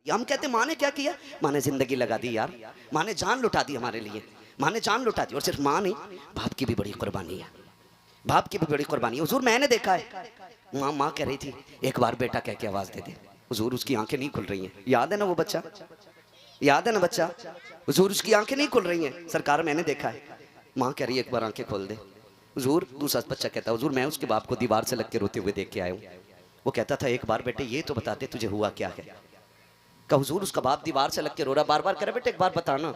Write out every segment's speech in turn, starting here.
हम कहते माँ ने क्या किया, माँ ने जिंदगी लगा दी यार, माँ ने जान लुटा दी हमारे लिए, माँ ने जान लुटा दी। और सिर्फ माँ नहीं, बाप की भी बड़ी कुर्बानी है, बाप की भी बड़ी कुर्बानी है। हुजूर मैंने देखा है, माँ कह रही थी एक बार बेटा कह के आवाज दे दे, हुजूर उसकी आंखें नहीं खुल रही हैं। याद है ना वो बच्चा, याद है ना बच्चा, हुजूर उसकी आंखें नहीं खुल रही हैं। सरकार मैंने देखा है, माँ कह रही है एक बार आंखें खोल दे। हुजूर दूसरा बच्चा कहता है हुजूर मैं उसके बाप को दीवार से लग के रोते हुए देख के आया हूँ। वो कहता था एक बार बेटे ये तो बता दे तुझे हुआ क्या है। का हुजूर उसका बाप दीवार से लग के रो रहा, बार बार कह रहा बेटे एक बार बताना,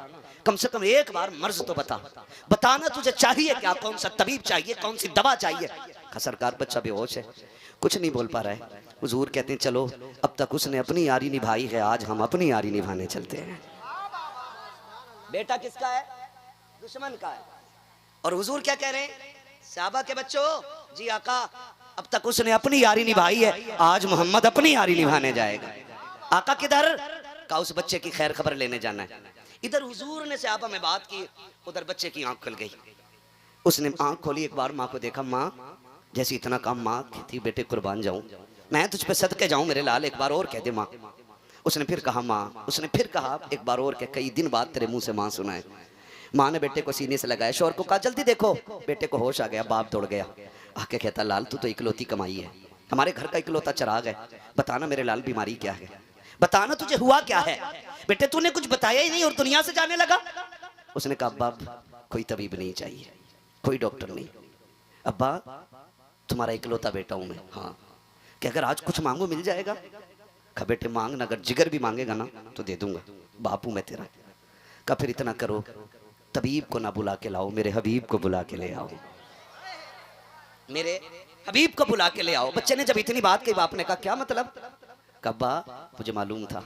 कम से कम एक बार मर्ज तो बता, बताना तुझे चाहिए क्या, कौन सा तबीब चाहिए, कौन सी दवा चाहिए। का सरकार बच्चा बेहोश है, कुछ नहीं बोल पा रहा है। हुजूर कहते हैं चलो अब तक उसने अपनी यारी निभाई है, आज हम अपनी यारी निभाने चलते हैं। बेटा किसका है, दुश्मन का है। और हुजूर क्या कह रहे हैं, साहबा के बच्चों जी आका अब तक उसने अपनी यारी निभाई है, आज मोहम्मद अपनी यारी निभाने जाएगा। आका किधर का, उस बच्चे की खैर खबर लेने जाना है। इधर हुजूर ने सहाबा में बात की, उधर बच्चे की आंख खुल गई। उसने आंख खोली, एक बार माँ को देखा, माँ जैसे इतना काम माँ की थी, बेटे कुर्बान जाऊं मैं तुझ पे सदके जाऊं मेरे लाल, एक बार और कह दे माँ। उसने फिर कहा माँ, उसने फिर कहा एक बार और, कई दिन बाद तेरे मुंह से माँ सुना है। माँ ने बेटे को सीने से लगाया, शोर को कहा जल्दी देखो। बेटे को होश आ गया, बाप दौड़ गया, आके कहता लाल तू तो इकलौती कमाई है, हमारे घर का इकलौता चिराग है, बताना मेरे लाल बीमारी क्या है, बताना तुझे हुआ क्या है। बेटे तूने कुछ बताया ही नहीं और दुनिया से जाने लगा। उसने कहा अब्बा कोई तबीब नहीं चाहिए, कोई डॉक्टर नहीं, अब्बा तुम्हारा इकलौता बेटा हूं मैं। हाँ क्या अगर आज कुछ मांगो मिल जाएगा। कहा बेटे मांगना, अगर जिगर भी मांगेगा ना तो दे दूंगा, बापू मैं तेरा। कहा फिर इतना करो तबीब को ना बुला के लाओ, मेरे हबीब को बुला के ले आओ, मेरे हबीब को बुला के ले आओ। बच्चे ने जब इतनी बात कही, बाप ने कहा क्या मतलब। कब्बा मुझे मालूम था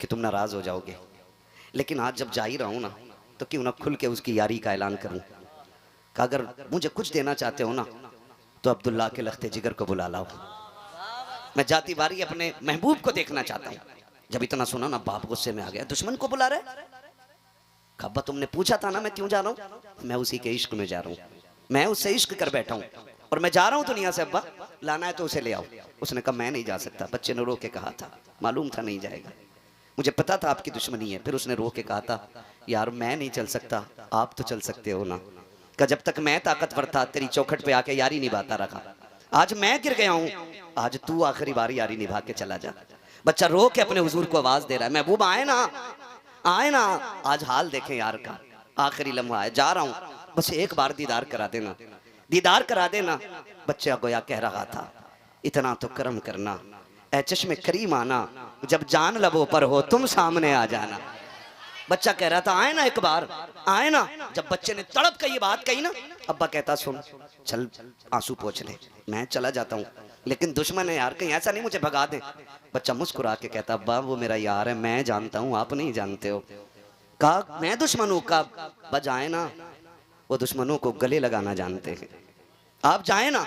कि तुम नाराज हो जाओगे, लेकिन आज जब जा ही रहा हूं ना तो क्यों ना खुल के उसकी यारी का ऐलान करूं। कि अगर मुझे कुछ देना चाहते हो ना तो अब्दुल्ला के लख्ते जिगर को बुला लाओ, मैं जाती बारी अपने महबूब को देखना चाहता हूं। जब इतना सुना ना बाप गुस्से में आ गया, दुश्मन को बुला रहे। कब्बा तुमने पूछा था ना मैं क्यों जा रहा हूं, मैं उसी के इश्क में जा रहा हूं, मैं उससे इश्क कर बैठा हूं और मैं जा रहा हूं दुनिया से, अब्बा लाना है तो उसे ले आओ। उसने कहा मैं नहीं जा सकता, बच्चे ने रो के कहा था, मालूम था नहीं जाएगा, मुझे पता था आपकी दुश्मनी है। फिर उसने रो के कहा था यार मैं नहीं चल सकता, आप तो चल सकते हो ना। का जब तक मैं ताकतवर था तेरी चौखट पे आके यारी निभाता रखा, आज मैं गिर गया हूं, आज तू आखिरी बार यारी निभा के चला जा। बच्चा रो के अपने हुजूर को आवाज दे रहा है, महबूब आए ना, आए ना, आज हाल देखें यार का, आखिरी लम्हा है, जा रहा हूं, बस एक बार दीदार करा देना, दीदार करा देना। बच्चा गोया कह रहा था इतना तो कर्म करना, ऐ चश्मे करीम आना, जब जान लबों पर हो तुम सामने आ जाना। बच्चा कह रहा था आए ना एक बार, आए ना। जब बच्चे ने तड़प कर ये बात कही ना, अब्बा कहता सुन चल आंसू पोंछ ले, मैं चला जाता हूँ, लेकिन दुश्मन है यार, कहीं ऐसा नहीं मुझे भगा दे। बच्चा मुस्कुरा के कहता अब्बा वो मेरा यार है, मैं जानता हूँ आप नहीं जानते हो। कहा मैं दुश्मन हूँ, का बजाए ना, वो दुश्मनों को गले लगाना जानते हैं, आप जाए ना।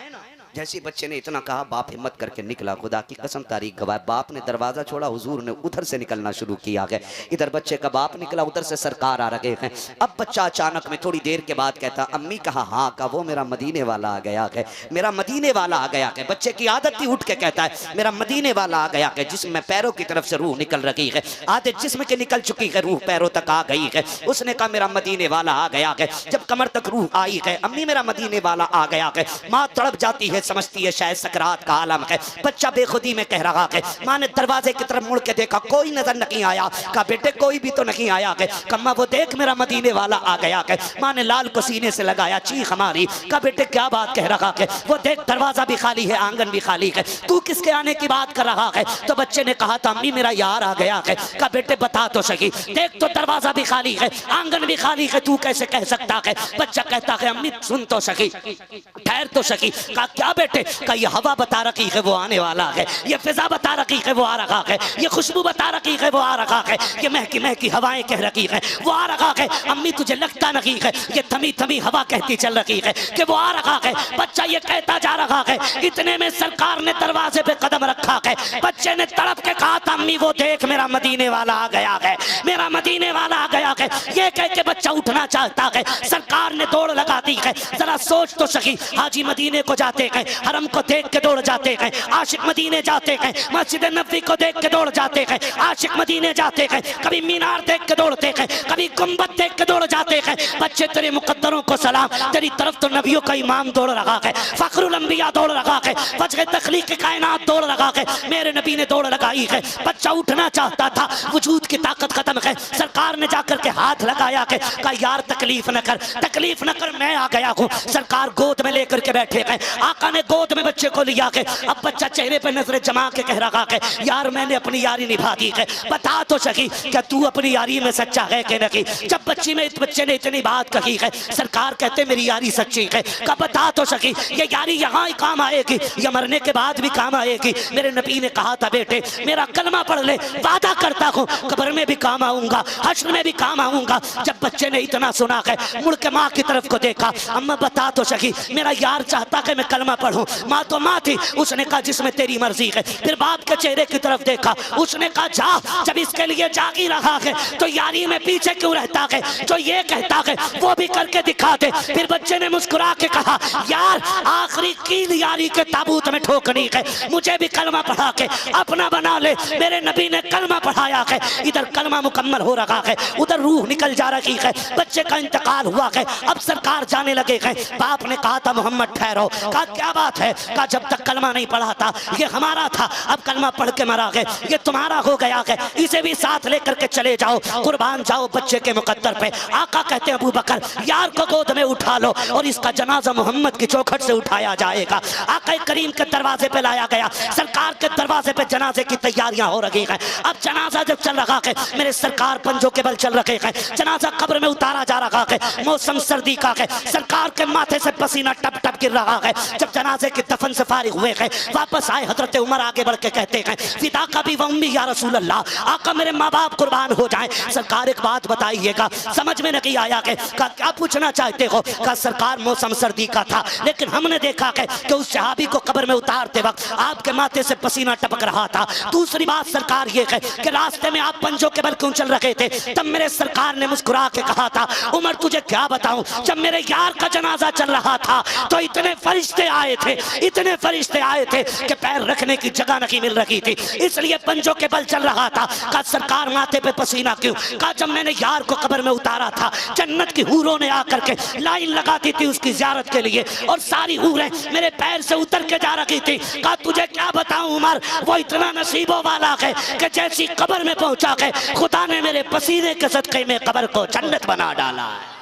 जैसे बच्चे ने इतना कहा बाप हिम्मत करके निकला, खुदा की कसम तारीख गवाह, बाप ने दरवाजा छोड़ा, हुजूर ने उधर से निकलना शुरू किया है। इधर बच्चे का बाप निकला, उधर से सरकार आ रहे हैं। अब बच्चा अचानक में थोड़ी देर के बाद कहता अम्मी कहा हाँ, का वो मेरा मदीने वाला आ गया है, मेरा मदीने वाला आ गया है। बच्चे की आदत थी उठ के कहता है मेरा मदीने वाला आ गया है, जिसमें पैरों की तरफ से रूह निकल रही है, आधे जिस्म के निकल चुकी है, रूह पैरों तक आ गई है। उसने कहा मेरा मदीने वाला आ गया है, जब कमर तक रूह आई है, अम्मी मेरा मदीने वाला आ गया है। माँ तड़प जाती है, समझती है शायद सकरात का आलम है। बच्चा बेखुदी में कह रहा है, माँ ने दरवाजे की तरफ मुड़ के देखा, कोई नजर नहीं आया। कहा बेटे कोई भी तो नहीं आया है। कम्मा वो देख मेरा मदीने वाला आ गया है। माँ ने लाल को सीने से लगाया, चीख हमारी। कहा बेटे क्या बात कह रहा है, वो देख दरवाजा भी खाली है, आंगन भी खाली है, तू किसके आने की बात कर रहा है। तो बच्चे ने कहा था अम्मी मेरा यार आ गया है। कहा बेटे बता तो सही, देख तो दरवाजा भी खाली है, आंगन भी खाली है, तू कैसे कह सकता है। बच्चा कहता है अम्मी सुन तो सही, ठहर तो सकी। कहा क्या बेटे, का ये हवा बता रखी है वो आने वाला है, ये फिजा बता रखी है वो आ रहा है, ये खुशबू बता रखी है वो आ रहा है, ये महकी महकी हवाएं कह रखी है वो आ रहा है। अम्मी तुझे लगता नहीं है ये थमी थमी हवा कहती चल रही है कि वो आ रहा है। बच्चा ये कहता जा रहा है, इतने में सरकार ने दरवाजे पे कदम रखा है। बच्चे ने तड़प के कहा था अम्मी वो देख मेरा मदीने वाला आ गया है, मेरा मदीने वाला आ गया है। ये कह के बच्चा उठना चाहता है, सरकार ने दौड़ लगा दी है। जरा सोच तो सही, हाजी मदीने को जाते हैं, हैं, हरम को देख के दौड़ जाते हैं, आशिक मदीने जाते हैं, मस्जिद नबवी को देख के दौड़ जाते हैं, आशिक मदीने जाते हैं, कभी मीनार देख के दौड़ते हैं, कभी गुंबद देख के दौड़ जाते हैं। बच्चे तेरे मुकद्दरों को सलाम, तेरी तरफ तो नबियों का इमाम दौड़ रहा है, फखरुल अंबिया दौड़ रहा है, वजह तखलीक कायनात दौड़ रहा है, मेरे नबी ने दौड़ लगाई है। बच्चा उठना चाहता था, वजूद की ताकत खत्म है, सरकार ने जाकर के हाथ लगाया के कहा यार तकलीफ न कर, तकलीफ न कर, मैं आ गया हूँ। सरकार गोद में लेकर के बैठे गए, आका ने गोद में बच्चे को लिया के, अब बच्चा चेहरे पे नजरें जमा के कह रहा है यार मैंने अपनी यारी निभा दी है, बता तो सही क्या तू अपनी यारी में सच्चा है कि नहीं। जब बच्चे ने इतनी बात कही है, सरकार कहते मेरी यारी सच्ची है, का बता तो सही ये यारी यहाँ ही काम आएगी या मरने के बाद भी काम आएगी। मेरे नबी ने कहा था बेटे मेरा कलमा पढ़ ले, वादा करता हूँ कब्र में भी काम आऊंगा, हश्र में भी काम आऊंगा। जब बच्चे ने इतना सुना है, मुड़ के माँ की तरफ को देखा, अम्मा बता तो सही मेरा यार चाहता है मैं कलमा पढ़ूं। माँ तो माँ थी, उसने कहा जिसमें तेरी मर्जी है। फिर बाप के चेहरे की तरफ देखा, उसने कहा जा, जब इसके लिए जाग ही रहा है तो यारी में पीछे क्यों रहता है, जो ये कहता है वो भी करके दिखा दे। फिर बच्चे ने मुस्कुरा के कहा यार आखिरी कील यारी के ताबूत में ठोकनी है, मुझे भी कलमा पढ़ा के अपना बना ले। मेरे नबी ने कलमा पढ़ाया है, इधर कलमा मुकम्मल हो रहा है, उधर रूह निकल जा रही है, बच्चे का इंतकाल हुआ है। अब सरकार जाने लगे हैं, बाप ने कहा था मोहम्मद ठहरो, कहा क्या बात है, कहा जब तक कलमा नहीं पढ़ा था ये हमारा था, अब कलमा पढ़ के मरा है ये तुम्हारा हो गया है, इसे भी साथ लेकर के चले जाओ, कुर्बान जाओ बच्चे के मुकद्दर पे। आका कहते हैं अबू बकर यार को गोद में उठा लो और इसका जनाजा मोहम्मद की चौखट से उठाया जाएगा। आका करीम के दरवाजे पे लाया गया, सरकार के दरवाजे पे जनाजे की तैयारियां हो रही हैं। अब जनाजा जब चल रहा है, मेरे सरकार पंजों के बल चल रहे हैं, जनाजा कब्र में उतारा जा रहा है, मौसम सर्दी का है, सरकार के माथे से पसीना टप टप गिर रहा है। जब जनाजे के दफन से फारिग हुए हैं, वापस आए, हजरत उमर आगे बढ़ के कहते हैं फिदा का भी वम्मी या रसूल अल्लाह, आका मेरे माँ बाप कुर्बान हो जाएं। सरकार एक बात बताइएगा, समझ में नहीं आया कि क्या पूछना चाहते हो। का सरकार मौसम सर्दी का था, लेकिन हमने देखा है कि उस सहाबी को कब्र में उतारते वक्त आपके माथे से पसीना टपक रहा था। दूसरी बात सरकार ये है कि रास्ते में आप पंजों के बल क्यों चल रहे थे। तब मेरे सरकार ने मुस्कुरा के कहा था उमर तुझे क्या बताऊं, जब मेरे यार का जनाजा चल रहा था तो इतने फरिश्ते आए थे, इतने फरिश्ते आए थे कि पैर रखने की जगह नहीं मिल रही थी, इसलिए पंजों के बल चल रहा था। कहा सरकार माथे पे पसीना क्यों, कहा जब मैंने यार को कब्र में उतारा था जन्नत की हूरों ने आकर के लाइन लगाती थी उसकी ज़ियारत के लिए, और सारी हूरें मेरे पैर से उतर के जा रही थी। कहा तुझे क्या बताऊं उमर, वो इतना नसीबों वाला है कि जैसी कब्र में पहुंचा है खुदा ने मेरे पसीने के सदक़े में कब्र को जन्नत बना डाला है।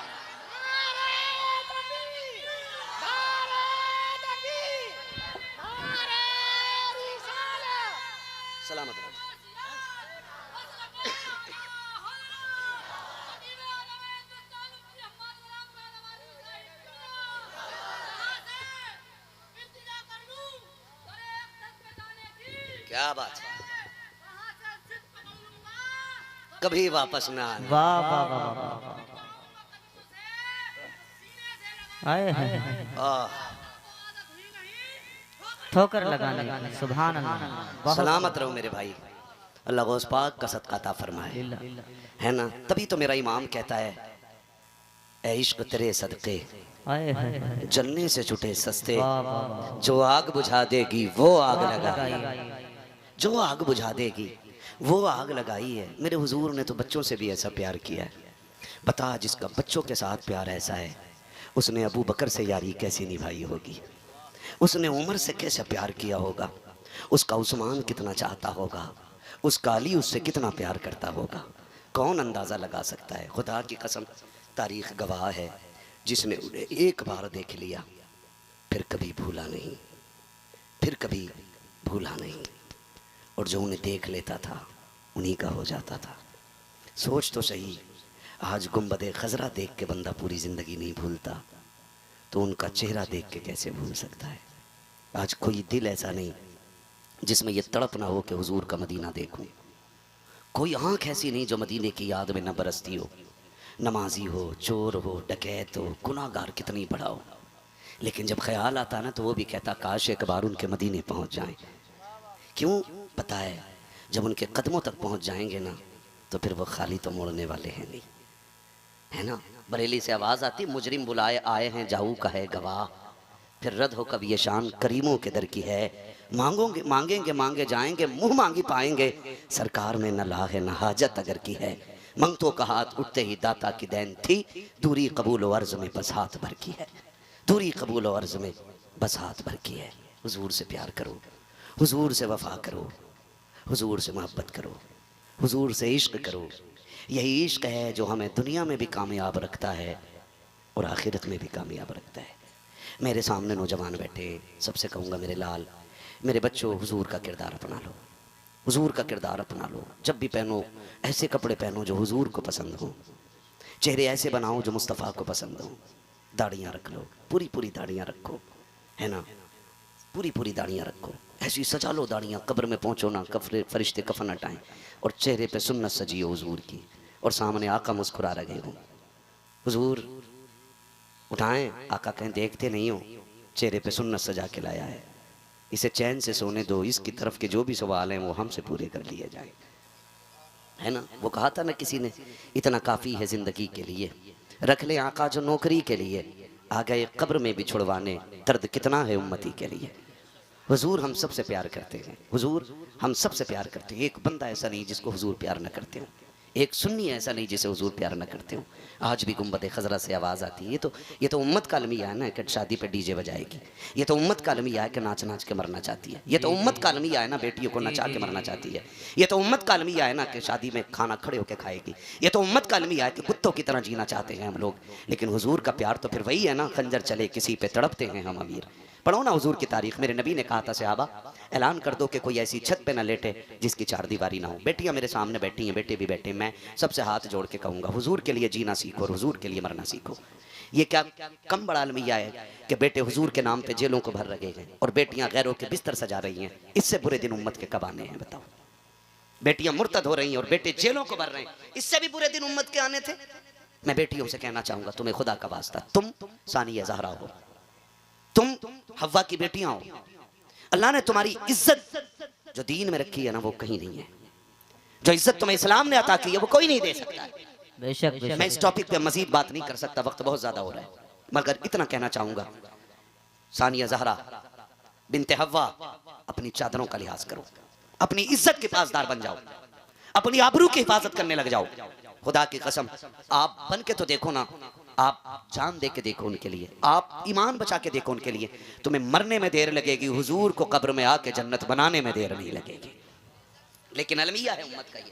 सलामत क्या बात है, कभी वापस ना आना। वाह वाह वाह वाह, ठोकर लगाने, सुभान अल्लाह। सलामत रहो मेरे भाई, अल्लाह गौस पाक का सदका अता फरमाए, है ना। तभी तो मेरा इमाम कहता है ऐ इश्क तेरे सदके जलने से छूटे सस्ते, जो आग बुझा देगी वो आग लगाई, जो आग बुझा देगी वो आग लगाई है। मेरे हुजूर ने तो बच्चों से भी ऐसा प्यार किया है। बता जिसका बच्चों के साथ प्यार ऐसा है, उसने अबू बकर से यारी कैसी निभाई होगी, उसने उमर से कैसे प्यार किया होगा, उसका उस्मान कितना चाहता होगा, उसका अली उससे कितना प्यार करता होगा, कौन अंदाज़ा लगा सकता है। खुदा की कसम तारीख़ गवाह है, जिसने उन्हें एक बार देख लिया फिर कभी भूला नहीं, फिर कभी भूला नहीं, और जो उन्हें देख लेता था उन्हीं का हो जाता था। सोच तो सही, आज गुंबद खजरा देख के बंदा पूरी ज़िंदगी नहीं भूलता, तो उनका चेहरा देख के कैसे भूल सकता है। आज कोई दिल ऐसा नहीं जिसमें ये तड़प ना हो कि हुजूर का मदीना देखूं, कोई आँख ऐसी नहीं जो मदीने की याद में न बरसती हो। नमाजी हो, चोर हो, डकैत हो, गुनाहगार कितनी बड़ा हो, लेकिन जब ख्याल आता ना तो वो भी कहता काश एक बार उनके मदीने पहुँच जाएं। क्यों पता है, जब उनके कदमों तक पहुंच जाएंगे ना तो फिर वो खाली तो मोड़ने वाले हैं नहीं, है ना। बरेली से आवाज़ आती मुजरिम बुलाए आए हैं जाऊ का है गवाह, फिर रद्द हो कब ये शान करीमों के दर की है। मांगोगे मांगेंगे मांगे जाएंगे, मुंह मांगी पाएंगे, सरकार में न लाह है न हाजत अगर की है। मंगतों का हाथ उठते ही दाता की देन थी, दूरी कबूल व अर्ज में बस हाथ भर की है। दूरी कबूल व अर्ज में बस हाथ भर की है। हुजूर से प्यार करो, हुजूर से वफा करो, हुजूर से मोहब्बत करो, हुजूर से इश्क करो। यही इश्क है जो हमें दुनिया में भी कामयाब रखता है और आखिरत में भी कामयाब रखता है। मेरे सामने नौजवान बैठे, सबसे कहूँगा मेरे लाल, मेरे बच्चों, हुजूर का किरदार अपना लो, हुजूर का किरदार अपना लो। जब भी पहनो ऐसे कपड़े पहनो जो हुजूर को पसंद हो, चेहरे ऐसे बनाओ जो मुस्तफ़ा को पसंद हो। दाढ़ियाँ रख लो, पूरी पूरी दाढ़ियाँ रखो, है ना, पूरी पूरी दाढ़ियाँ रखो, ऐसी सजा लो दाढ़ियाँ, कब्र में पहुँचो ना, फरिश्ते कफन हटाएं और चेहरे पे सुन्नत सजी हो हुजूर की, और सामने आका मुस्कुरा रहे हो। हुजूर उठाएं, आका कहें देखते नहीं हो, चेहरे पे सुन्नत सजा के लाया है, इसे चैन से सोने दो, इसकी तरफ के जो भी सवाल हैं वो हमसे पूरे कर लिए जाए, है ना। वो कहा था ना किसी ने, इतना काफ़ी है ज़िंदगी के लिए, रख ले आका जो नौकरी के लिए, आ गए कब्र में भी छुड़वाने, दर्द कितना है उम्मती के लिए। हुजूर हम सबसे प्यार करते हैं, हुजूर हम सबसे प्यार करते हैं। एक बंदा ऐसा नहीं जिसको हुजूर प्यार न करते हो, एक सुन्नी ऐसा नहीं जिसे हुजूर प्यार न करते हो। आज भी गुंबद खजरा से आवाज़ आती है, ये तो उम्मत का अलमिया है ना कि शादी पे डीजे बजाएगी, ये तो उम्मत का अलमिया है कि नाच नाच के मरना चाहती है, ये तो उम्मत का अलमिया है ना बेटियों को नचा के मरना चाहती है, ये तो उम्मत का अलमिया है ना कि शादी में खाना खड़े होकर खाएगी, ये तो उम्मत का अलमिया है कि कुत्तों की तरह जीना चाहते हैं हम लोग। लेकिन हुजूर का प्यार तो फिर वही है ना, खंजर चले किसी पे तड़पते हैं हम अमीर। पढ़ो ना हुजूर की तारीख, मेरे नबी ने कहा था सहाबा, ऐलान कर दो कि कोई ऐसी छत पे ना लेटे जिसकी चार दीवारी ना हो। बेटियां मेरे सामने बैठी हैं, बेटे भी बैठे, मैं सबसे हाथ जोड़ के कहूँगा, हुजूर के लिए जीना सीखो और हुजूर के लिए मरना सीखो। ये क्या कम बड़ा अलमिया है कि बेटे हुजूर के नाम पे जेलों को भर रहे हैं और बेटियां गैरों के बिस्तर सजा रही हैं। इससे बुरे दिन उम्मत के कब आने हैं बताओ। बेटियां मुर्तद हो रही हैं और बेटे जेलों को भर रहे हैं, इससे भी बुरे दिन उम्मत के आने थे। मैं बेटियों से कहना चाहूंगा, तुम्हें खुदा का वास्ता, तुम सानिया ज़हरा हो, तुम हव्वा की बेटियां हो। अल्लाह ने तुम्हारी इज्जत जो दीन में रखी है ना वो कहीं नहीं है, जो इज्जत तुम्हें इस्लाम ने अता की है वो कोई नहीं दे सकता है। बेशक मैं इस टॉपिक पे मजीद बात नहीं कर सकता, वक्त बहुत ज्यादा हो रहा है, मगर इतना कहना चाहूंगा, सानिया ज़हरा बिनते हव्वा, अपनी चादरों का लिहाज करो, अपनी इज्जत के पासदार बन जाओ, अपनी आबरू की हिफाजत करने लग जाओ। खुदा की कसम, आप बन के तो देखो ना, आप जान दे के देखो उनके लिए, आप ईमान बचा के देखो उनके लिए, तुम्हें मरने में देर लगेगी, हुजूर को कब्र में आके जन्नत बनाने में देर नहीं लगेगी। लेकिन अलमिया है उम्मत का, ये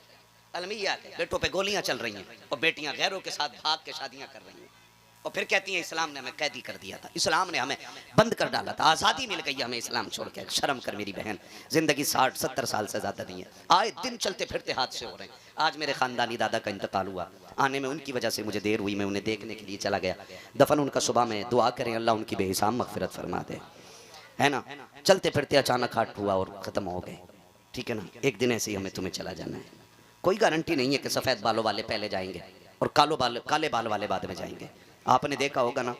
अलमिया है, बेटों पे गोलियां चल रही हैं और बेटियां गैरों के साथ भाग के शादियां कर रही हैं और फिर कहती हैं इस्लाम ने हमें कैदी कर दिया था, इस्लाम ने हमें बंद कर डाला था, आज़ादी मिल गई हमें इस्लाम छोड़ के। शर्म कर मेरी बहन, जिंदगी 60-70 साल से ज़्यादा नहीं है, आए दिन चलते फिरते हादसे हो रहे हैं। आज मेरे ख़ानदानी दादा का इंतकाल हुआ, आने में उनकी वजह से मुझे देर हुई, मैं उन्हें देखने के लिए चला गया। दफन उनका सुबह में, दुआ करें अल्लाह उनकी बेहिसाब मगफिरत फरमा दे, है ना। चलते फिरते अचानक हार्ट हुआ और ख़त्म हो गए, ठीक है ना। एक दिन ऐसे ही हमें तुम्हें चला जाना है, कोई गारंटी नहीं है कि सफ़ेद बालों वाले पहले जाएंगे और काले बाल वाले बाद में जाएंगे। आपने देखा होगा ना,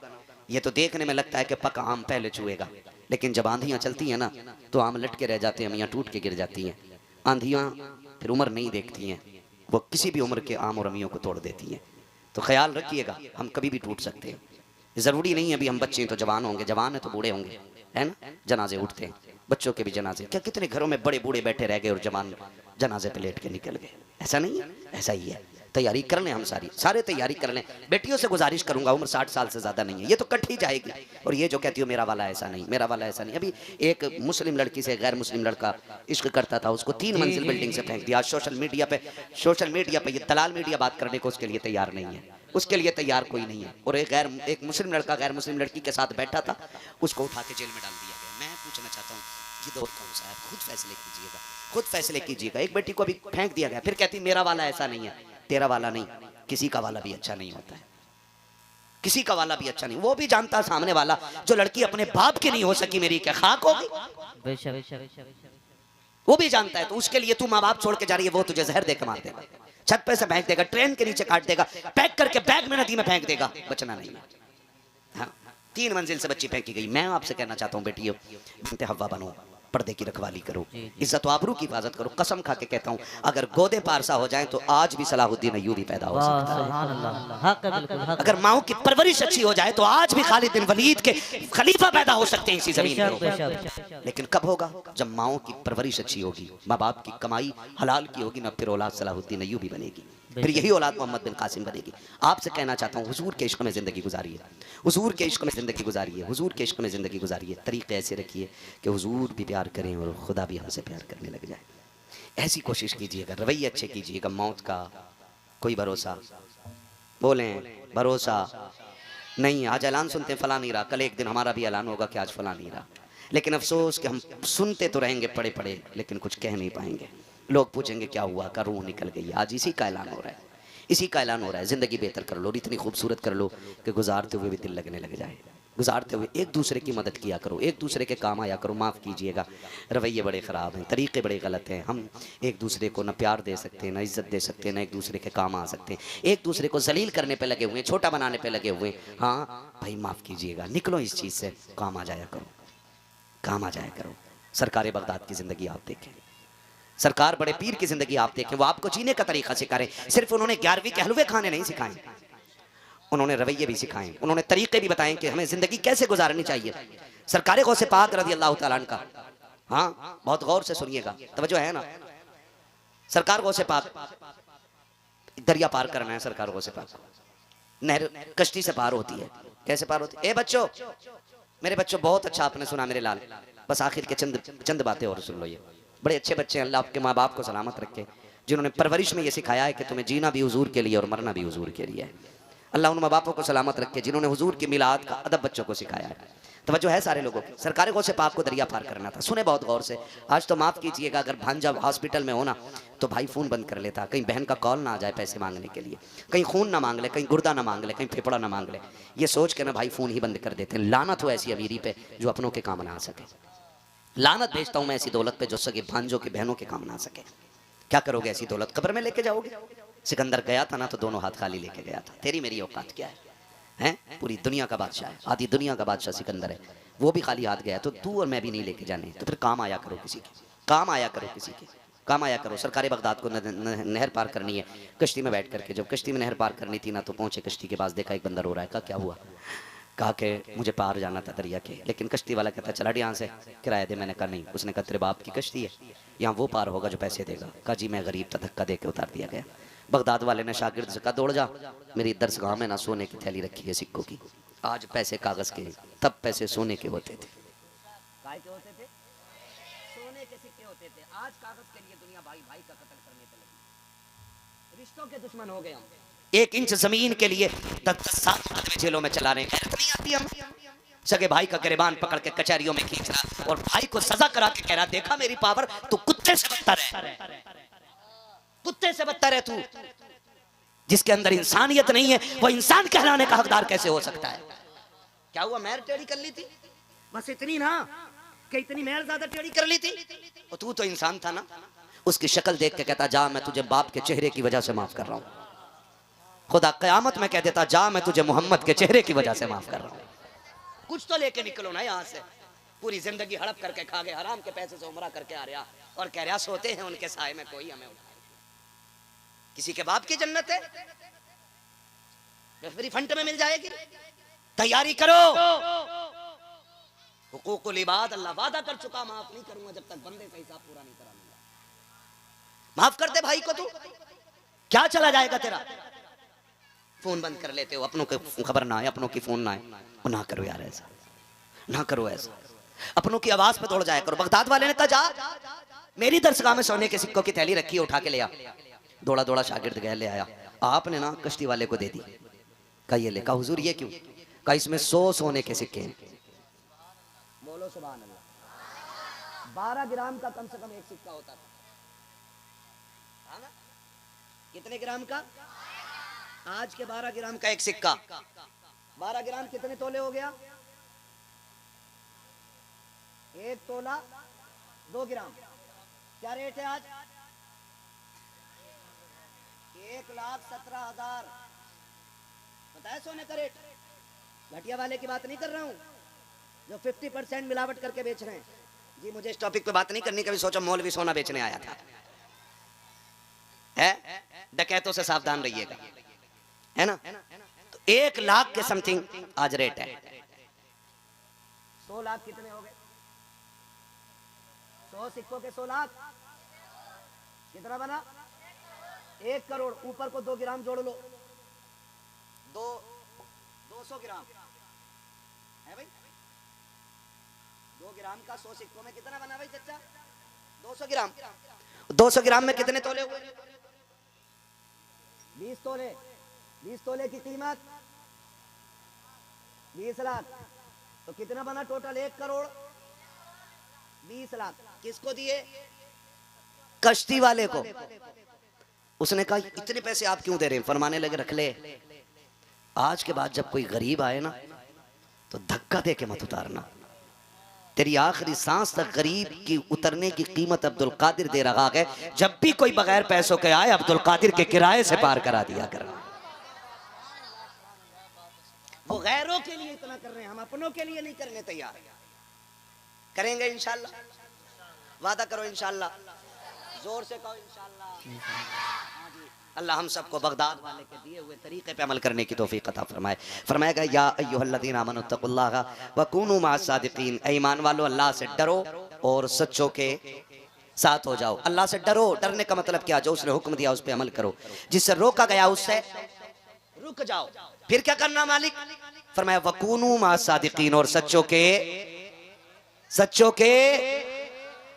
ये तो देखने में लगता है कि पका आम पहले छुएगा, लेकिन जब आंधियाँ चलती हैं ना तो आम लटके रह जाते हैं, मियाँ टूट के गिर जाती हैं। आंधियाँ फिर उम्र नहीं देखती हैं, वो किसी भी उम्र के आम और अमियों को तोड़ देती हैं। तो ख्याल रखिएगा, हम कभी भी टूट सकते हैं, ज़रूरी नहीं है अभी हम बच्चे हैं तो जवान होंगे, जवान है तो बूढ़े होंगे, है ना। जनाजे उठते हैं, बच्चों के भी जनाजे, क्या कितने घरों में बड़े बूढ़े बैठे रह गए और जवान जनाजे पे लेट के निकल गए। ऐसा नहीं है, ऐसा ही है। तैयारी कर लें, हम सारे तैयारी कर लें। बेटियों से गुजारिश करूंगा, उम्र 60 साल से ज़्यादा नहीं है, ये तो कट ही जाएगी। और ये जो कहती हो मेरा वाला ऐसा नहीं, मेरा वाला ऐसा नहीं, अभी एक मुस्लिम लड़की से गैर मुस्लिम लड़का इश्क करता था, उसको 3 मंजिल बिल्डिंग से फेंक दिया। आज सोशल मीडिया पे ये दलाल मीडिया बात करने को उसके लिए तैयार नहीं है, उसके लिए तैयार कोई नहीं है। और एक मुस्लिम लड़का गैर मुस्लिम लड़की के साथ बैठा था, उसको उठा के जेल में डाल दिया गया। मैं पूछना चाहता हूँ ये दौर कौन सा है? खुद फैसले कीजिएगा, खुद फैसले कीजिएगा। एक बेटी को अभी फेंक दिया गया, फिर कहती मेरा वाला ऐसा नहीं है, तेरा वाला नहीं, किसी का वाला भी अच्छा नहीं होता है, किसी का वाला भी अच्छा नहीं। वो भी जानता है सामने वाला, जो लड़की अपने बाप की नहीं हो सकी मेरी क्या खाक होगी, वो भी जानता है। तो उसके लिए तू माँ बाप छोड़ के जा रही है, वो तुझे जहर देकर मार देगा, छत पे से फेंक देगा, ट्रेन के नीचे काट देगा, पैक करके बैग में नदी में फेंक देगा, बचना नहीं है। हाँ, 3 मंजिल से बच्ची फेंकी गई। मैं आपसे कहना चाहता हूँ बेटियों, बिनते हव्वा बनो, पर्दे की रखवाली करो, इज्जत आबरू की हिफाजत करो। कसम खा के कहता हूँ, अगर गोदे पारसा हो जाएं तो आज भी सलाहुद्दीन अय्यूबी पैदा हो वाह सकता है। सुभान अल्लाह, हक है, बिल्कुल हक अगर माओ की परवरिश अच्छी हो जाए तो आज भी खालिद बिन वलीद के खलीफा पैदा हो सकते हैं इसी जमीन बेशक पे। बेशक। लेकिन कब होगा? जब माओ की परवरिश अच्छी होगी, माँ बाप की कमाई हलाल की होगी, ना फिर औलाद सलाहुद्दीन अय्यूबी बनेगी, फिर यही औलाद मोहम्मद बिन कासिम बनेगी। आपसे कहना चाहता हूँ, हुजूर के इश्क में जिंदगी गुजारिए, हुजूर के इश्क में जिंदगी गुजारिए, हुजूर के इश्क में जिंदगी गुजारिए। तरीके ऐसे रखिए कि हुजूर भी प्यार करें और खुदा भी हमसे प्यार करने लग जाए। ऐसी कोशिश कीजिएगा, रवैये अच्छे कीजिएगा। मौत का कोई भरोसा, बोलें भरोसा नहीं। आज ऐलान सुनते हैं फला नहीं रहा, कल एक दिन हमारा भी ऐलान होगा कि आज फला नहीं रहा। लेकिन अफसोस कि हम सुनते तो रहेंगे पड़े पड़े, लेकिन कुछ कह नहीं पाएंगे। लोग पूछेंगे क्या हुआ, का रूह निकल गई। आज इसी का ऐलान हो रहा है, इसी का ऐलान हो रहा है। ज़िंदगी बेहतर कर लो और इतनी खूबसूरत कर लो कि गुजारते हुए भी दिल लगने लग जाए। गुजारते हुए एक दूसरे की मदद किया करो, एक दूसरे के काम आया करो। माफ़ कीजिएगा, रवैये बड़े ख़राब हैं, तरीक़े बड़े गलत हैं। हम एक दूसरे को ना प्यार दे सकते हैं, ना इज़्ज़त दे सकते हैं, ना एक दूसरे के काम आ सकते हैं। एक दूसरे को जलील करने पे लगे हुए हैं, छोटा बनाने पे लगे हुए हैं। हाँ भाई माफ़ कीजिएगा, निकलो इस चीज़ से, काम आ जाया करो, काम आ जाया करो। सरकार बगदाद की ज़िंदगी आप देखें, सरकार बड़े पीर की ज़िंदगी आप देखें, वो आपको जीने का तरीका सिखा रहे। सिर्फ उन्होंने 11वीं के हलवे खाने नहीं सिखाए, उन्होंने रवैये भी सिखाए, उन्होंने तरीके भी बताएं कि हमें ज़िंदगी कैसे गुजारनी चाहिए। सरकार गौसे पाक रज़ी अल्लाह तआला अन्हु का, हाँ बहुत गौर से सुनिएगा, तवज्जो है ना। सरकार गौसे पाक, दरिया पार करना है सरकार गौसे पाक, नहर कश्ती से पार होती है। कैसे पार होती है? ए बच्चों, मेरे बच्चों बहुत अच्छा आपने सुना मेरे लाल, बस आखिर के चंद बातें और सुन लो। ये बड़े अच्छे बच्चे हैं, अल्लाह आपके माँ बाप को सलामत रखे, जिन्होंने परवरिश में ये सिखाया है कि तुम्हें जीना भी हुजूर के लिए और मरना भी हुजूर के लिए है। अल्लाह उन माँ बापों को सलामत रखे जिन्होंने हुजूर की मिलाद का अदब बच्चों को सिखाया है। तवज्जो है सारे लोगों की। सरकार गौसे पाक को दरिया पार करना था, सुने बहुत गौर से। आज तो माफ़ कीजिएगा, अगर भांजा हॉस्पिटल में हो ना तो भाई फ़ोन बंद कर लेता, कहीं बहन का कॉल ना आ जाए पैसे मांगने के लिए, कहीं खून ना मांग ले, कहीं गुर्दा ना मांग ले, कहीं फेफड़ा ना मांग ले, ये सोच के ना भाई फ़ोन ही बंद कर देते हैं। लानत हो ऐसी अमीरी पे जो अपनों के काम ना आ सके, लानत भेजता हूँ मैं ऐसी दौलत पे जो सगे भांजों की बहनों के काम ना आ सके। क्या करोगे ऐसी दौलत? कब्र में लेके जाओगे? सिकंदर गया था ना तो दोनों हाथ खाली लेके गया था। तेरी मेरी औकात क्या है? हैं? पूरी दुनिया का बादशाह है, आधी दुनिया का बादशाह सिकंदर है, वो भी खाली हाथ गया। तो तू और मैं भी नहीं लेके जाने, तो फिर काम आया करो किसी के, काम आया करो किसी के, काम आया करो। सरकार बगदाद को नहर पार करनी है, कश्ती में बैठ करके, जब कश्ती में नहर पार करनी थी ना तो पहुंचे कश्ती के पास, देखा एक बंदर रो रहा है। कहा क्या हुआ? कहा कि मुझे पार जाना था दरिया के, लेकिन कश्ती वाला कहता चला यहाँ से, किराया दे। मैंने कहा नहीं। उसने कहा तेरे बाप की कश्ती है, यहाँ वो पार होगा जो पैसे देगा। कहा जी मैं गरीब था, धक्का दे के उतार दिया गया। बगदाद वाले ने शागिर्द से कहा दौड़ जा, मेरी दरसगाह में ना सोने की थैली रखी है सिक्कों की। आज पैसे कागज़ के, तब पैसे सोने के होते थे। काय के होते थे? सोने के सिक्के होते थे। आज कागज़ के लिए दुनिया भाई भाई का कत्ल करने पे लगी, रिश्तों के दुश्मन हो गए हम। 1 इंच जमीन के लिए 10 साल आदमी जेलों में चला रहे हैं। नहीं आती हम सगे भाई का गिरबान पकड़ के कचहरियों में खींच रहा और भाई को सजा करा के कह रहा देखा मेरी पावर, तू कुत्ते से बदतर है, कुत्ते से बदतर है तू। जिसके अंदर इंसानियत नहीं है वो इंसान कहलाने का हकदार कैसे हो सकता है? क्या हुआ? मैर टेढ़ी कर ली थी, बस इतनी ना कि इतनी मैर ज्यादा टेढ़ी कर ली थी। और तू तो इंसान था ना। उसकी शक्ल देख के कहता जा मैं तुझे बाप के चेहरे की वजह से माफ कर रहा हूं। खुदा कयामत में कह देता जा मैं तुझे मोहम्मद के चेहरे की वजह से माफ कर रहा हूं। कुछ तो लेके निकलो ना यहाँ से। पूरी जिंदगी हड़प करके खा गए, हराम के पैसे से उमरा करके आ रहा और कह रहा सोते हैं उनके साए में कोई हमें उठाए। किसी के बाप की जन्नत है, मेरी फंट में मिल जाएगी। तैयारी करो, हुकूकुल इबाद अल्लाह वादा कर चुका, माफ नहीं करूंगा जब तक बंदे का हिसाब पूरा नहीं करा लूंगा। माफ कर दे भाई को, तू क्या चला जाएगा तेरा? फोन बंद कर लेते हो, अपनों की खबर ना आए, अपनों की फोन ना आए। ना करो यार ऐसा, ना करो ऐसा। अपनों की आवाज पे दौड़ जाया करो। बगदाद वाले ने कहा जा मेरी दरसगाह में सोने के सिक्कों की थैली रखी है, उठा के ले आ। दौड़ा दौड़ा शागिर्द गया, ले आया। आपने ना कश्ती वाले को दे दी। कहा ये ले। कहा हुजूर ये क्यों? कहा इसमें 100 सोने के सिक्के हैं। बोलो सुभान अल्लाह। 12 ग्राम का कम से कम एक सिक्का होता था, ना? कितने ग्राम का? आज के 12 ग्राम का एक सिक्का। 12 ग्राम कितने तोले हो गया? 1 तोला 2 ग्राम। क्या रेट है आज? 1,17,000। बताया सोने का रेट। घटिया वाले की बात नहीं कर रहा हूं जो 50% मिलावट करके बेच रहे हैं। जी मुझे इस टॉपिक पे बात नहीं करनी, कभी सोचा मौलवी सोना बेचने आया था। है डकैतों से सावधान रहिएगा, है ना। तो 1 लाख के समथिंग आज रेट है। 100 लाख कितने हो गए? 100 सिक्कों के 100 लाख कितना बना? 1 करोड़। ऊपर को 2 ग्राम जोड़ लो, 200 ग्राम है भाई। 2 ग्राम का 100 सिक्कों में कितना बना भाई चचा? 200 ग्राम। 200 ग्राम में कितने तोले हुए? 20 तोले। 20 तोले की कीमत 20 लाख। तो कितना बना टोटल? 1 करोड़ 20 लाख। किसको दिए? कश्ती वाले को। उसने कहा इतने पैसे आप क्यों दे रहे हैं? फरमाने लगे रख ले, आज के बाद जब कोई गरीब आए ना तो धक्का दे के मत उतारना। तेरी आखिरी सांस तक गरीब की उतरने की कीमत अब्दुल कादिर दे रहा है। जब भी कोई बगैर पैसों के आए अब्दुल कादिर के किराए से पार करा दिया कर। वो गैरों के लिए इतना कर रहे हैं, हम अपनों के लिए नहीं करने तैयार। करेंगे इंशाल्लाह, वादा करो इंशाल्लाह, जोर से कहो इंशाल्लाह। अल्लाह हम सबको बगदाद वाले के दिए हुए तरीके पे अमल करने की तौफीक अता फरमाए। फरमाएगा या अय्युहल्लज़ीना आमनुत्तकुल्लाह व कूनू मअस-सादिकीन, ईमान वालों अल्लाह से डरो और सच्चों के साथ हो जाओ। अल्लाह से डरो, डरने का मतलब क्या? जो उसने हुक्म दिया उस पे अमल करो, जिससे रोका गया उससे रुक जाओ। फिर क्या करना मालिक? फरमाया व कूनू मअस-सादिकीन, और सच्चों के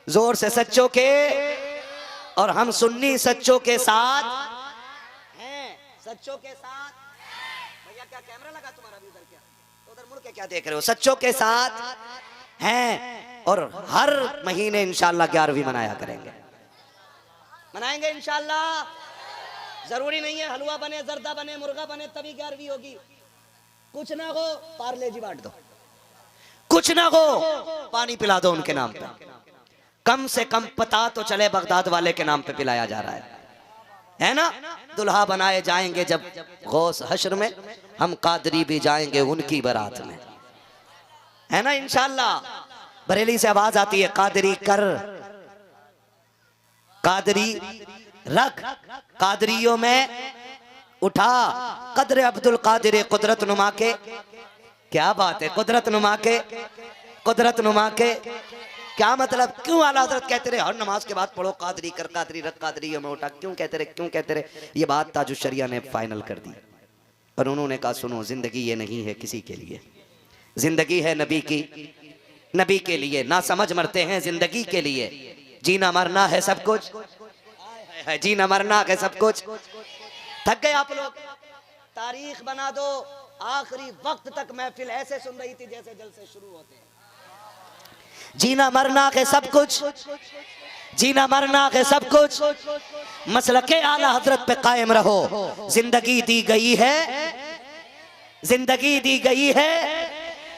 जोर से सच्चों के, और हम सुन्नी सच्चों के साथ हैं, सच्चों के साथ। भैया क्या कैमरा लगा तुम्हारा भी उधर? क्या तो उधर मुड़ के क्या देख रहे हो? सच्चों के साथ हैं, और हर महीने इंशाल्लाह 11वीं मनाया करेंगे, मनाएंगे इंशाल्लाह। जरूरी नहीं है हलवा बने, जर्दा बने, मुर्गा बने तभी 11वीं होगी। कुछ ना हो पार्ले जी बांट दो, कुछ ना हो पानी पिला दो उनके नाम पे। कम से कम पता तो चले बगदाद वाले के नाम पे पिलाया जा रहा है ना। दुल्हा बनाए जाएंगे जब गौस हश्र में, हम कादरी भी जाएंगे उनकी बारात में, है ना इंशाल्लाह। बरेली से आवाज आती है कादरी कर, कादरी रख, कादरियों में उठा कदर अब्दुल कादिर कुदरत नुमा के। क्या बात है, कुदरत नुमा के, कुदरत नुमा के। क्या मतलब? क्यों आला हजरत कहते रहे हर नमाज के बाद पढ़ो कादरी कर, कादरी रख, कादरियों में उठा? क्यों कहते रहे, क्यों कहते रहे? ये बात ताजुश शरिया ने फाइनल कर दी, और उन्होंने कहा सुनो, जिंदगी ये नहीं है किसी के लिए, जिंदगी है नबी की, नबी के लिए। ना समझ मरते हैं जिंदगी के लिए, जीना मरना है सब कुछ, जीना मरना है सब कुछ। थक गए आप लोग? तारीख बना दो, आखिरी वक्त तक महफिल ऐसे सुन रही थी जैसे जलसे शुरू होते हैं। जीना मरना के सब कुछ, जीना मरना के सब कुछ, मसलके आला हजरत पे कायम रहो। जिंदगी दी गई है, जिंदगी दी गई है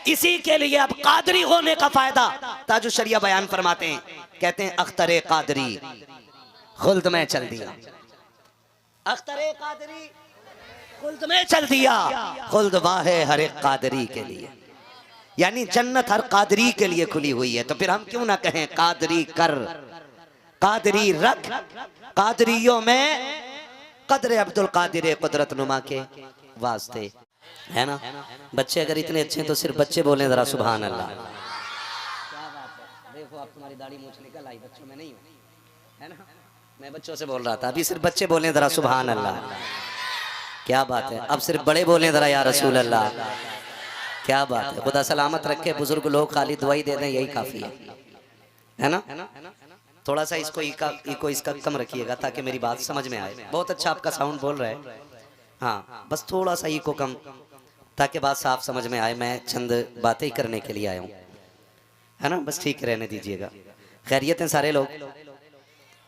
इसी के लिए। अब कादरी होने का फायदा ताजुश शरिया बयान फरमाते हैं, कहते हैं अख्तरे कादरी खुल्द में चल दिया, अख्तरे कादरी खुल्द में चल दिया, खुल्द वाहे हर एक कादरी के लिए। यानी जन्नत हर कादरी के लिए खुली हुई है। तो फिर हम क्यों ना कहें कादरी कर, कादरी रख, कादरियों में कदर अब्दुल कादिर कुदरत नुमा के वास्ते, है ना। बच्चे अगर इतने अच्छे हैं तो सिर्फ बच्चे बोलें जरा सुभान अल्लाह। क्या बात है, देखो आप तुम्हारी दाढ़ी मूंछ निकल आई, बच्चों में नहीं हो, है ना। मैं बच्चों से बोल रहा था, अभी सिर्फ बच्चे बोलें जरा सुभान अल्लाह। क्या बात है, अब सिर्फ बड़े बोलें जरा या रसूल अल्लाह। क्या बात है, खुदा सलामत रखे। बुजुर्ग लोग खाली दुआई दे दें यही काफी है ना। थोड़ा सा इसको इको इसका कम रखिएगा ताकि मेरी बात समझ में आए। बहुत अच्छा आपका साउंड बोल रहा है, हाँ बस थोड़ा सा इको कम ताकि बात साफ समझ में आए। मैं चंद बातें करने के लिए आया हूँ, है ना, बस ठीक रहने दीजिएगा। खैरियत हैं सारे लोग?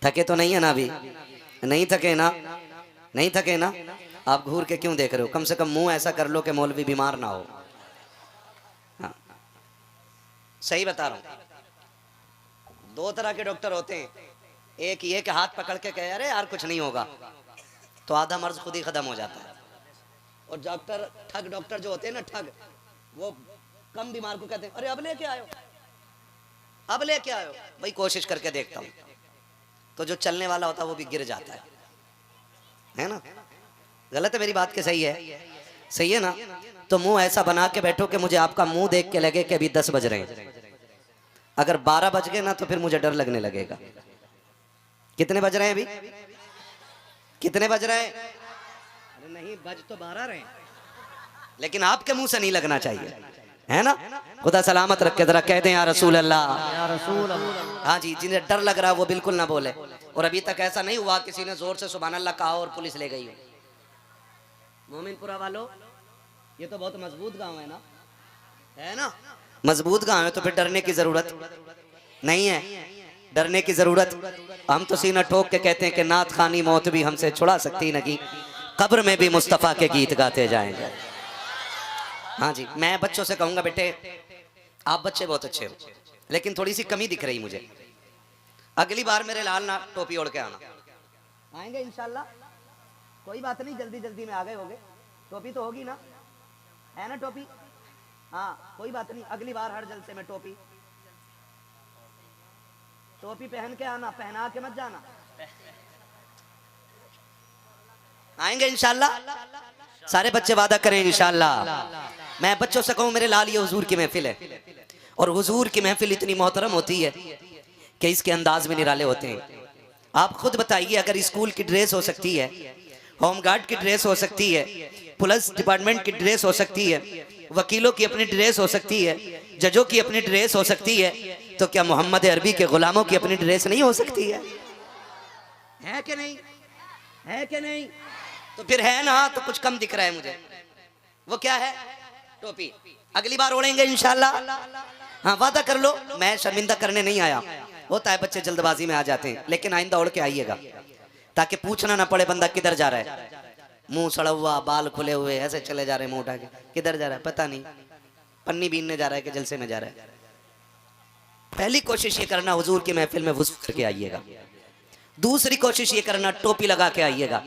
थके तो नहीं है ना? अभी नहीं थके ना? नहीं थके ना? आप घूर के क्यों देख रहे हो? कम से कम मुंह ऐसा कर लो कि मौलवी बीमार ना हो। हाँ सही बता रहा हूँ। दो तरह के डॉक्टर होते हैं, एक ये कि हाथ पकड़ के कहे अरे यार कुछ नहीं होगा, तो आधा मर्ज खुद ही खत्म हो जाता है। और डॉक्टर ठग डॉक्टर जो होते हैं ना, ठग, वो कम बीमार को कहते हैं अरे अब लेके आयो, अब लेके आयो भाई, कोशिश करके देखता हूँ। तो जो चलने वाला होता है वो भी गिर जाता है ना? गलत है मेरी बात के? सही है, सही है ना? तो मुंह ऐसा बना के बैठो कि मुझे आपका मुंह देख के लगे कि अभी 10 बज रहे हैं। अगर 12 बज गए ना तो फिर मुझे डर लगने लगेगा। कितने बज रहे हैं अभी? कितने बज रहे हैं? अरे नहीं, बज तो 12 रहे हैं, लेकिन आपके मुंह से नहीं लगना चाहिए, है ना? खुदा सलामत रख के जरा कह दें या रसूल अल्लाह। या रसूल अल्लाह। हाँ जी, जिन्हें डर लग रहा है वो बिल्कुल ना बोले। और अभी तक ऐसा नहीं हुआ किसी ने जोर से सुभान अल्लाह कहा और पुलिस ले गई हो। मोमिनपुरा वालों, ये तो बहुत मजबूत गांव है ना? मजबूत गांव है तो फिर डरने की जरूरत नहीं है, डरने की जरूरत। हम तो सीना ठोक के कहते हैं कि नात खानी मौत भी हमसे छुड़ा सकती नहीं, कब्र में भी मुस्तफ़ा के गीत गाते जाएंगे। हाँ जी, मैं बच्चों से कहूंगा बेटे आप बच्चे बहुत अच्छे हो, लेकिन थोड़ी सी कमी दिख रही मुझे। अगली बार मेरे लाल ना टोपी ओढ़ के आना। आएंगे इंशाल्लाह, कोई बात नहीं, जल्दी जल्दी में आ गए होगे। टोपी तो होगी ना, है ना टोपी? हाँ कोई बात नहीं, अगली बार हर जलसे में टोपी पहन के आना, पहना के मत जाना। आएंगे इंशाल्लाह, सारे बच्चे वादा करें इंशाल्लाह। मैं बच्चों से कहूं मेरे लाल ये हुजूर की महफिल है, और हुजूर की महफिल इतनी मोहतरम होती है कि इसके अंदाज में निराले होते हैं। आप खुद बताइए, अगर स्कूल की ड्रेस हो सकती है, होमगार्ड की ड्रेस हो सकती है, पुलिस डिपार्टमेंट की ड्रेस हो सकती है, वकीलों की अपनी ड्रेस हो सकती है, जजों की अपनी ड्रेस हो सकती है, तो क्या मोहम्मद अरबी के गुलामों की अपनी ड्रेस नहीं हो सकती है कि नहीं? है कि नहीं? तो फिर है ना, तो कुछ कम दिख रहा है मुझे। वो क्या है? टोपी। अगली बार ओढ़ेंगे इंशाल्लाह। हाँ वादा कर लो, मैं शर्मिंदा करने नहीं आया। होता है बच्चे जल्दबाजी में आ जाते हैं, लेकिन आइंदा ओढ़ के आइएगा ताकि पूछना ना पड़े बंदा किधर जा रहा है। मुंह सड़ा हुआ, बाल खुले हुए, ऐसे चले जा रहे हैं मुंह उठा के, किधर जा रहा है पता नहीं, पन्नी बीनने जा रहा है कि जलसे में जा रहा है। पहली कोशिश ये करना हुजूर की महफिल में वुज़ू करके आइएगा। दूसरी कोशिश ये करना टोपी लगा के आइएगा,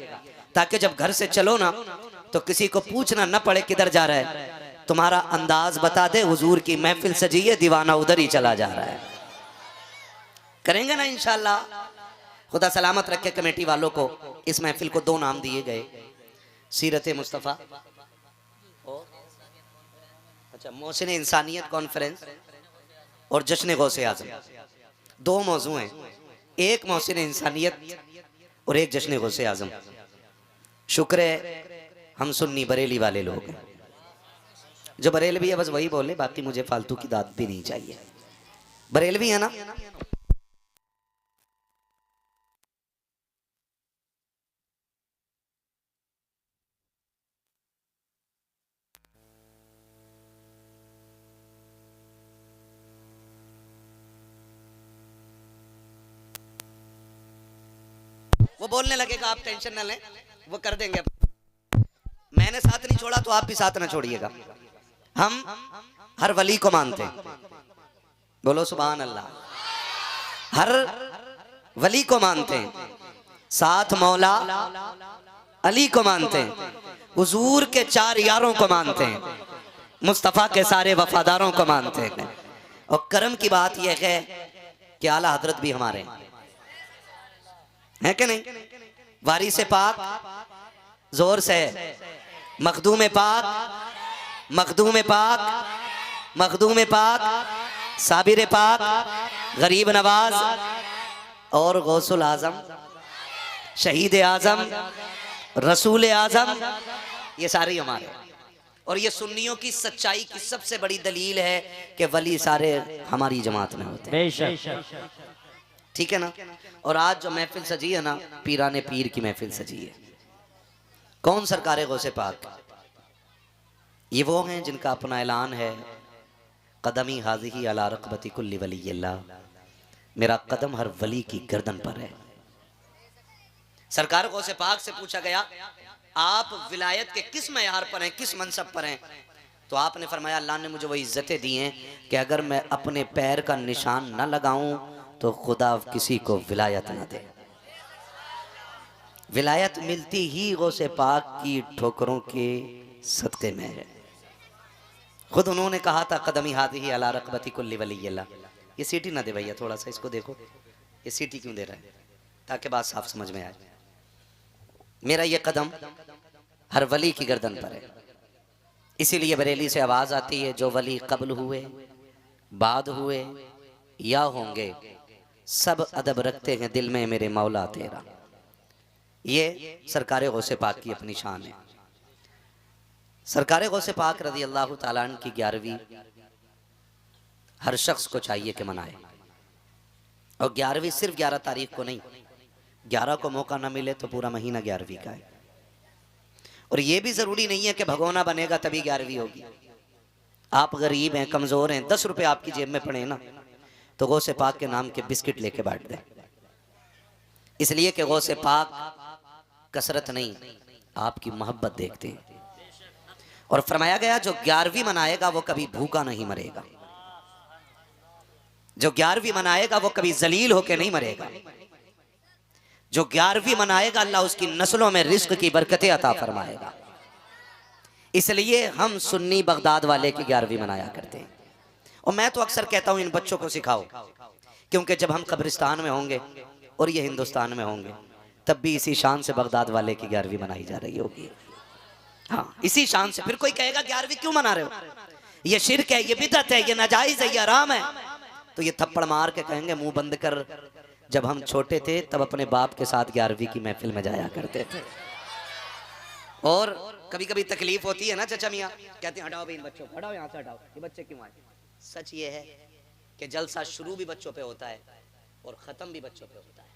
ताकि जब घर से चलो ना तो किसी को पूछना न पड़े किधर जा रहा है, तुम्हारा अंदाज बता दे हुजूर की महफिल सजी है, दीवाना उधर ही चला जा रहा है। करेंगे ना इंशाल्लाह? खुदा सलामत रखे कमेटी वालों को इस महफिल को 2 नाम दिए गए, सीरत मुस्तफ़ा, अच्छा मोहसिन इंसानियत कॉन्फ्रेंस और जश्न गौसे आज़म। 2 मौजू हैं, एक मोहसिन इंसानियत और एक जश्न गौसे आज़म। शुक्र है हम सुन्नी बरेली वाले लोग हैं। जो बरेलवी है बस वही बोले, बाकी मुझे फालतू की दाद भी नहीं चाहिए। बरेलवी है ना? वो बोलने लगेगा, आप टेंशन न लें, वो कर देंगे। मैंने साथ नहीं छोड़ा तो आप भी साथ ना छोड़िएगा। हम हर वली को मानते हैं, बोलो सुभान अल्लाह। हर वली को मानते हैं, साथ मौला अली को मानते हैं, हुजूर के 4 यारों को मानते हैं, मुस्तफ़ा के सारे वफादारों को मानते हैं। और करम की बात यह है कि आला हजरत भी हमारे हैं कि नहीं? वारिस पाक, जोर से मखदूम पाक, मखदूम पाक, मखदूम पाक, साबिर पाक, गरीब नवाज और गौसुल आजम, शहीद आजम, रसूल आजम, ये सारे हमारे। और ये सुन्नियों की सच्चाई की सबसे बड़ी दलील है कि वली सारे हमारी जमात में होते हैं। ठीक है ना? और आज जो महफिल सजी है ना, पीराने पीर की महफिल सजी है। कौन सरकारे गौसे पाक? ये वो हैं जिनका अपना ऐलान है, कदमी हाज़िही अला रक़बती कुल्ली वली अल्लाह, मेरा कदम हर वली की गर्दन पर है। सरकार गौसे पाक से पूछा गया, आप विलायत के किस मयार पर हैं, किस मनसब पर हैं? तो आपने फरमाया, अल्लाह ने मुझे वो इज्जतें दी हैं कि अगर मैं अपने पैर का निशान न लगाऊं तो खुदा किसी को विलायत न दे। विलायत मिलती ही गौसे पाक की ठोकरों के सदक़े में है। खुद उन्होंने कहा था, कदमी हाज़िही अला रक़बती कुल्ली वली अल्लाह, ये सीटी ना दे भैया, थोड़ा सा इसको देखो, ये सीटी क्यों दे रहा है, ताकि बात साफ समझ में आए। मेरा ये कदम हर वली की गर्दन पर है, इसीलिए बरेली से आवाज आती है, जो वली कब्ल हुए, बाद हुए या होंगे, सब अदब रखते हैं दिल में मेरे मौला तेरा। ये सरकार गौसे पाक की अपनी शान है। सरकार गौसे पाक रज़ी अल्लाह ताला अन्हु की 11वीं हर शख्स को चाहिए कि मनाए, और 11वीं सिर्फ 11 तारीख को नहीं, 11 को मौका ना मिले तो पूरा महीना 11वीं का है। और ये भी जरूरी नहीं है कि भगोना बनेगा तभी 11वीं होगी। आप गरीब हैं, कमजोर हैं, 10 रुपए आपकी जेब में पड़े ना, तो गौसे पाक के नाम के बिस्किट लेके बैठ दें, इसलिए कि गौसे पाक कसरत नहीं, आपकी मोहब्बत देखते हैं। और फरमाया गया जो 11वीं मनाएगा वो कभी भूखा नहीं मरेगा, जो 11वीं मनाएगा वो कभी जलील होके नहीं मरेगा, जो 11वीं मनाएगा अल्लाह उसकी नस्लों में रिस्क की बरकतें अता फरमाएगा। इसलिए हम सुन्नी बगदाद वाले की 11वीं मनाया करते हैं। और मैं तो अक्सर कहता हूं इन बच्चों को सिखाओ, क्योंकि जब हम कब्रिस्तान में होंगे और ये हिंदुस्तान में होंगे, तब भी इसी शान से बगदाद वाले की 11वीं मनाई जा रही होगी। हाँ, इसी शान से। फिर कोई कहेगा 11वीं क्यों मना रहे हो, ये शिर्क है, ये बिदअत है, ये नाजायज है, ये हराम है, तो ये थप्पड़ मार के कहेंगे मुंह बंद कर, जब हम छोटे थे तब अपने बाप के साथ 11वीं की महफिल में जाया करते थे। और कभी कभी तकलीफ होती है ना चाचा मियाँ, कहते हैं हटाओ भाई इन बच्चों को, हटाओ यहाँ से हटाओ, ये बच्चे क्यों आए। सच ये है कि जलसा शुरू भी बच्चों पे होता है और खत्म भी बच्चों पे होता है।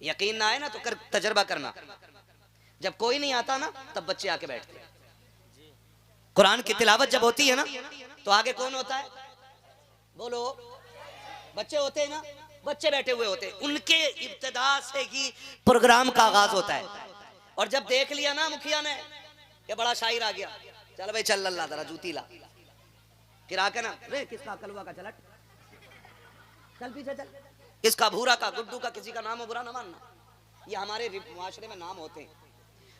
यकीन ना आए ना तो तजर्बा करना, जब कोई नहीं आता ना तब बच्चे आके बैठते हैं। कुरान की तिलावत जब होती है ना तो आगे कौन होता है, बोलो, बच्चे होते हैं ना, बच्चे बैठे हुए होते हैं, उनके इब्तिदा से ही प्रोग्राम का आगाज होता है। और जब देख लिया ना मुखिया ने कि बड़ा शायर आ गया, चल भाई चल लल्ला जरा जूती ला, गिरा के ना, रे किसका कलवा का चलट, चल पीछे चल, किसका भूरा का, गुड्डू का, किसी का नाम हो बुरा ना मानना, ये हमारे माशरे में नाम होते हैं।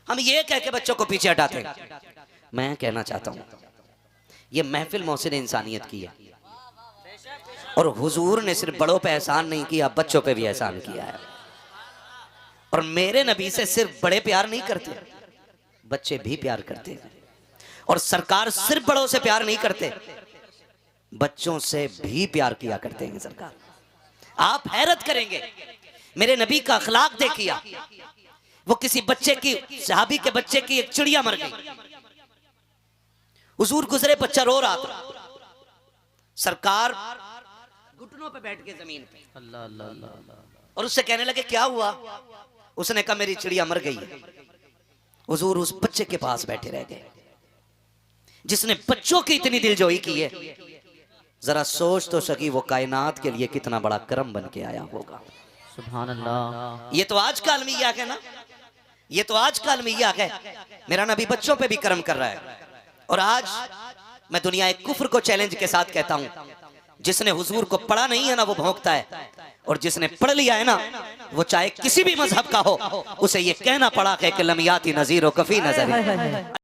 हम ये कह के बच्चों को पीछे हटाते हैं। मैं कहना चाहता हूं ये महफिल मोहसिन इंसानियत की है, और हुजूर ने सिर्फ बड़ों पे एहसान नहीं किया, बच्चों पे भी एहसान किया है। और मेरे नबी से सिर्फ बड़े प्यार नहीं करते, बच्चे भी प्यार करते हैं। और सरकार सिर्फ बड़ों से प्यार नहीं करते, बच्चों से भी प्यार किया करते हैं सरकार। आप हैरत करेंगे, मेरे नबी का अखलाक देखिए, वो किसी बच्चे की, सहाबी के बच्चे की एक चिड़िया मर गई, हुजूर गुजरे, बच्चा रो रहा था, सरकार घुटनों पे बैठ के जमीन पे, अल्लाह अल्लाह अल्लाह, और उससे कहने लगे क्या हुआ, उसने कहा मेरी चिड़िया मर गई है। हुजूर उस बच्चे के पास बैठे रह गए जिसने बच्चों की इतनी दिलजोई की है। जरा सोच तो सकी वो कायनात के लिए कितना बड़ा करम बन के आया होगा। सुभान अल्लाह। ये तो आज का अलमिया है ना, ये तो आज का अलमिया है। मेरा नबी बच्चों पे भी करम कर रहा है। और आज मैं दुनिया एक कुफ्र को चैलेंज के साथ कहता हूं, जिसने हुजूर को पढ़ा नहीं है ना वो भौंकता है, और जिसने पढ़ लिया है ना वो चाहे किसी भी मजहब का हो, उसे ये कहना पड़ा कि लम याती नज़ीर व कफी नज़र।